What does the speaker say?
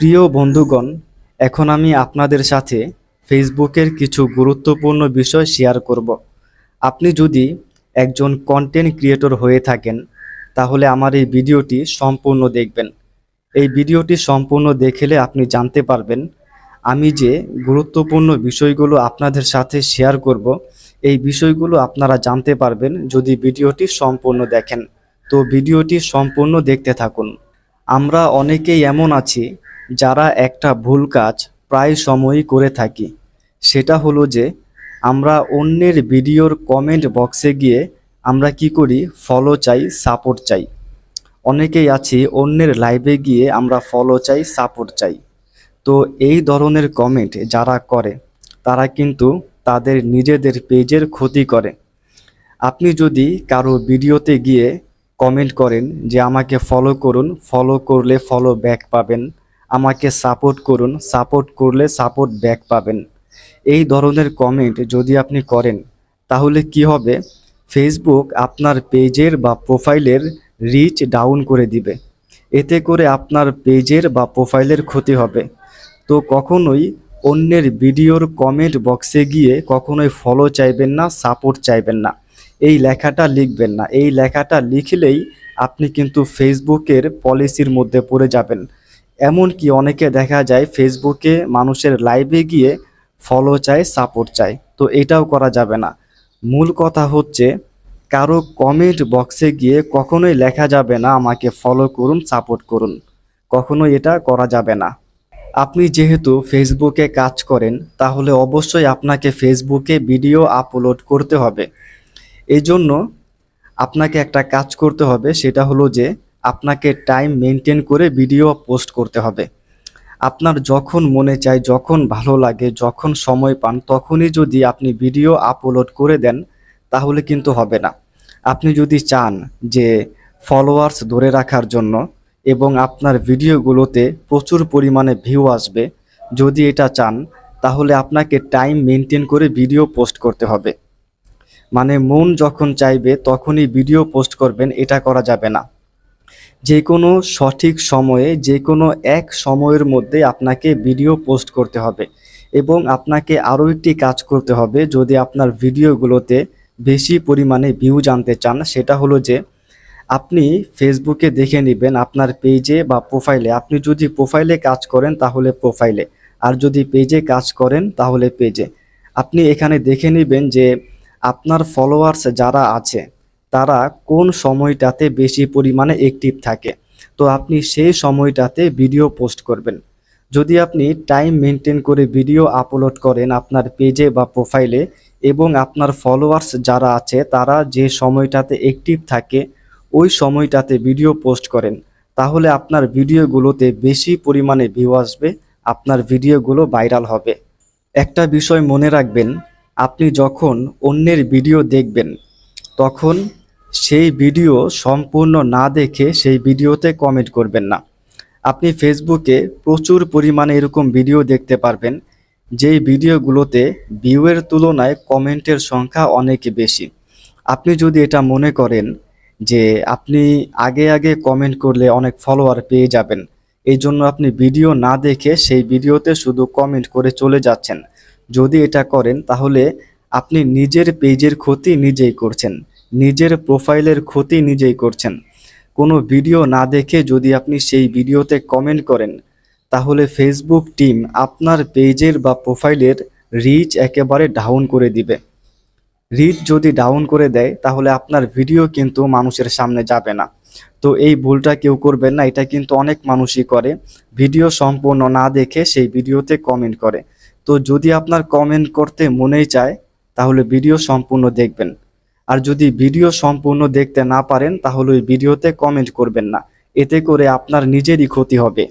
প্রিয় বন্ধুগণ, এখন আমি আপনাদের সাথে ফেসবুকের কিছু গুরুত্বপূর্ণ বিষয় শেয়ার করব। আপনি যদি একজন কন্টেন্ট ক্রিয়েটর হয়ে থাকেন, তাহলে আমার এই ভিডিওটি সম্পূর্ণ দেখবেন। এই ভিডিওটি সম্পূর্ণ দেখলে আপনি জানতে পারবেন আমি যে গুরুত্বপূর্ণ বিষয়গুলো আপনাদের সাথে শেয়ার করব, এই বিষয়গুলো আপনারা জানতে পারবেন যদি ভিডিওটি সম্পূর্ণ দেখেন। তো ভিডিওটি সম্পূর্ণ দেখতে থাকুন। আমরা অনেকেই এমন আছি যারা একটা ভুল কাজ প্রায় সময়ই করে থাকি। সেটা হলো যে আমরা অন্যের ভিডিওর কমেন্ট বক্সে গিয়ে আমরা কি করি, ফলো চাই, সাপোর্ট চাই। অনেকেই আছি অন্যের লাইভে গিয়ে আমরা ফলো চাই, সাপোর্ট চাই। তো এই ধরনের কমেন্ট যারা করে তারা কিন্তু তাদের নিজেদের পেজের ক্ষতি করে। আপনি যদি কারো ভিডিওতে গিয়ে কমেন্ট করেন যে আমাকে ফলো করুন, ফলো করলে ফলো ব্যাক পাবেন, আমাকে সাপোর্ট করুন, সাপোর্ট করলে সাপোর্ট ব্যাক পাবেন, এই ধরনের কমেন্ট যদি আপনি করেন, তাহলে কি হবে, ফেসবুক আপনার পেজের বা প্রোফাইলের রিচ ডাউন করে দিবে। এতে করে আপনার পেজের বা প্রোফাইলের ক্ষতি হবে। তো কখনোই অন্যের ভিডিওর কমেন্ট বক্সে গিয়ে কখনোই ফলো চাইবেন না, সাপোর্ট চাইবেন না, এই লেখাটা লিখবেন না। এই লেখাটা লিখলেই আপনি কিন্তু ফেসবুকের পলিসির মধ্যে পড়ে যাবেন। এমনকি অনেকে দেখা যায় ফেসবুকে মানুষের লাইভে গিয়ে ফলো চায়, সাপোর্ট চায়। তো এটাও করা যাবে না। মূল কথা হচ্ছে কারো কমেন্ট বক্সে গিয়ে কখনোই লেখা যাবে না আমাকে ফলো করুন, সাপোর্ট করুন, কখনোই এটা করা যাবে না। আপনি যেহেতু ফেসবুকে কাজ করেন, তাহলে অবশ্যই আপনাকে ফেসবুকে ভিডিও আপলোড করতে হবে। এই জন্য আপনাকে একটা কাজ করতে হবে, সেটা হলো যে আপনাকে টাইম মেনটেন করে ভিডিও পোস্ট করতে হবে। আপনার যখন মনে চায়, যখন ভালো লাগে, যখন সময় পান, তখনই যদি আপনি ভিডিও আপলোড করে দেন, তাহলে কিন্তু হবে না। আপনি যদি চান যে ফলোয়ার্স ধরে রাখার জন্য এবং আপনার ভিডিওগুলোতে প্রচুর পরিমাণে ভিউ আসবে, যদি এটা চান, তাহলে আপনাকে টাইম মেনটেন করে ভিডিও পোস্ট করতে হবে। মানে মন যখন চাইবে তখনই ভিডিও পোস্ট করবেন, এটা করা যাবে না। যে কোনো সঠিক সময়ে, যে কোনো এক সময়ের মধ্যে আপনাকে ভিডিও পোস্ট করতে হবে। এবং আপনাকে আরও একটি কাজ করতে হবে, যদি আপনার ভিডিওগুলোতে বেশি পরিমাণে ভিউ জানতে চান, সেটা হলো যে আপনি ফেসবুকে দেখে নেবেন আপনার পেজে বা প্রোফাইলে। আপনি যদি প্রোফাইলে কাজ করেন তাহলে প্রোফাইলে, আর যদি পেজে কাজ করেন তাহলে পেজে। আপনি এখানে দেখে নেবেন যে আপনার ফলোয়ার্স যারা আছে তারা কোন সময়টাতে বেশি পরিমাণে অ্যাক্টিভ থাকে। তো আপনি সেই সময়টাতে ভিডিও পোস্ট করবেন। যদি আপনি টাইম মেনটেন করে ভিডিও আপলোড করেন আপনার পেজে বা প্রোফাইলে, এবং আপনার ফলোয়ার্স যারা আছে তারা যে সময়টাতে অ্যাক্টিভ থাকে ওই সময়টাতে ভিডিও পোস্ট করেন, তাহলে আপনার ভিডিওগুলোতে বেশি পরিমাণে ভিউ আসবে, আপনার ভিডিওগুলো ভাইরাল হবে। একটা বিষয় মনে রাখবেন, আপনি যখন অন্যের ভিডিও দেখবেন তখন সেই ভিডিও সম্পূর্ণ না দেখে সেই ভিডিওতে কমেন্ট করবেন না। আপনি ফেসবুকে প্রচুর পরিমাণে এরকম ভিডিও দেখতে পারবেন যেই ভিডিওগুলোতে ভিউয়ের তুলনায় কমেন্টের সংখ্যা অনেক বেশি। আপনি যদি এটা মনে করেন যে আপনি আগে আগে কমেন্ট করলে অনেক ফলোয়ার পেয়ে যাবেন, এই জন্য আপনি ভিডিও না দেখে সেই ভিডিওতে শুধু কমেন্ট করে চলে যাচ্ছেন, যদি এটা করেন তাহলে আপনি নিজের পেজের ক্ষতি নিজেই করছেন, নিজের প্রোফাইলের ক্ষতি নিজেই করছেন। কোনো ভিডিও না দেখে যদি আপনি সেই ভিডিওতে কমেন্ট করেন, তাহলে ফেসবুক টিম আপনার পেজের বা প্রোফাইলের রিচ একেবারে ডাউন করে দিবে। রিচ যদি ডাউন করে দেয় তাহলে আপনার ভিডিও কিন্তু মানুষের সামনে যাবে না। তো এই ভুলটা কেউ করবেন না, এটা কিন্তু অনেক মানুষই করে, ভিডিও সম্পূর্ণ না দেখে সেই ভিডিওতে কমেন্ট করে। তো যদি আপনার কমেন্ট করতে মনেই চায় তাহলে ভিডিও সম্পূর্ণ দেখবেন। আর যদি ভিডিও সম্পূর্ণ দেখতে না পারেন তাহলে ওই ভিডিওতে কমেন্ট করবেন না, এতে করে আপনার নিজেরই ক্ষতি হবে।